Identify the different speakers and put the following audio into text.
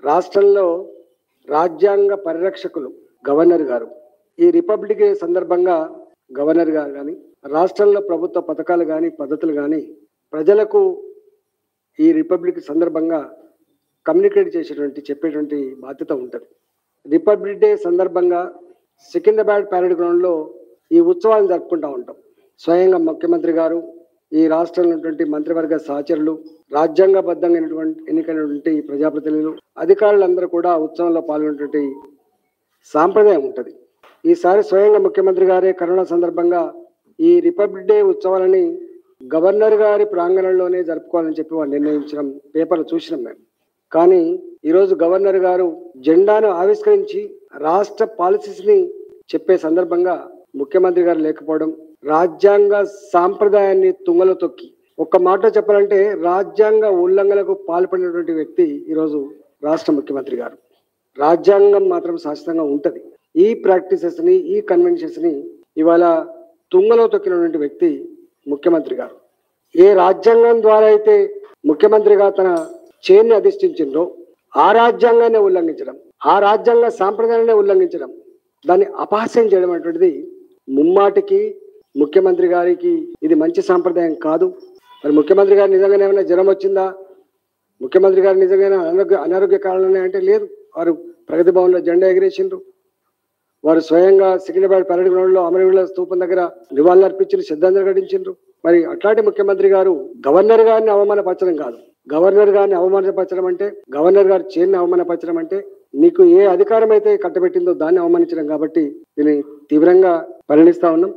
Speaker 1: రాష్ట్రంలో రాజ్యాంగ పరిరక్షకులు గవర్నర్ గారు. ఈ రిపబ్లిక్ డే సందర్భంగా గవర్నర్ గారు కానీ, రాష్ట్రంలో ప్రభుత్వ పథకాలు కానీ పద్ధతులు కానీ ప్రజలకు ఈ రిపబ్లిక్ సందర్భంగా కమ్యూనికేట్ చెప్పేటువంటి బాధ్యత ఉంటుంది. రిపబ్లిక్ డే సందర్భంగా సికింద్రాబాద్ ప్యారెడ్ గ్రౌండ్లో ఈ ఉత్సవాలను జరుపుకుంటూ ఉంటాం. స్వయంగా ముఖ్యమంత్రి గారు, ఈ రాష్ట్రంలో ఉన్నటువంటి మంత్రివర్గ సహచరులు, రాజ్యాంగబద్ధంగా ఎన్నికైనటువంటి ప్రజాప్రతినిధులు, అధికారులందరూ కూడా ఉత్సవంలో పాల్గొనేటువంటి సాంప్రదాయం ఉంటుంది. ఈసారి స్వయంగా ముఖ్యమంత్రి గారే కరోనా సందర్భంగా ఈ రిపబ్లిక్ డే ఉత్సవాలని గవర్నర్ గారి ప్రాంగణంలోనే జరుపుకోవాలని చెప్పి వాళ్ళు నిర్ణయించడం పేపర్లు చూసినాం మేము. కానీ ఈరోజు గవర్నర్ గారు జెండాను ఆవిష్కరించి రాష్ట్ర పాలసీస్ని చెప్పే సందర్భంగా ముఖ్యమంత్రి గారు లేకపోవడం, రాజ్యాంగ సాంప్రదాయాన్ని తుంగలో తొక్కి, ఒక్క మాట చెప్పాలంటే రాజ్యాంగ ఉల్లంఘనకు పాల్పడినటువంటి వ్యక్తి ఈరోజు రాష్ట్ర ముఖ్యమంత్రి గారు. రాజ్యాంగం మాత్రం శాశ్వతంగా ఉంటుంది. ఈ ప్రాక్టీసెస్ని, ఈ కన్వెన్షన్స్ని ఇవాళ తుంగలో తొక్కినటువంటి వ్యక్తి ముఖ్యమంత్రి గారు. ఏ రాజ్యాంగం ద్వారా అయితే ముఖ్యమంత్రిగా తన చేన్ని అధిష్ఠించిందో ఆ రాజ్యాంగాన్ని ఉల్లంఘించడం, ఆ రాజ్యాంగ సాంప్రదాయాన్ని ఉల్లంఘించడం, దాన్ని అపహాస్యం చేయడం అనేటువంటిది ముమ్మాటికి ముఖ్యమంత్రి గారికి ఇది మంచి సాంప్రదాయం కాదు. మరి ముఖ్యమంత్రి గారు నిజంగానే ఏమైనా జ్వరం వచ్చిందా, ముఖ్యమంత్రి గారు నిజంగానే అనారోగ్య కారణాలు అంటే లేదు. వారు ప్రగతి భవన్లో జెండా ఎగిరేసిండ్రు. వారు స్వయంగా సికింద్రాబాద్ పరేడ్ గ్రౌండ్ లో అమరవీరుల స్తూపం దగ్గర నివాళులు అర్పించి శ్రద్ధాంజలి ఘటించిండ్రు. మరి అట్లాంటి ముఖ్యమంత్రి గారు గవర్నర్ గారిని అవమానపరచడం కాదు. గవర్నర్ గారిని అవమానపరచడం అంటే, గవర్నర్ గారి చేరిని అవమానపరచడం అంటే, నీకు ఏ అధికారం అయితే కట్టబెట్టిందో దాన్ని అవమానించడం. కాబట్టి దీన్ని తీవ్రంగా పరిగణిస్తా ఉన్నాం.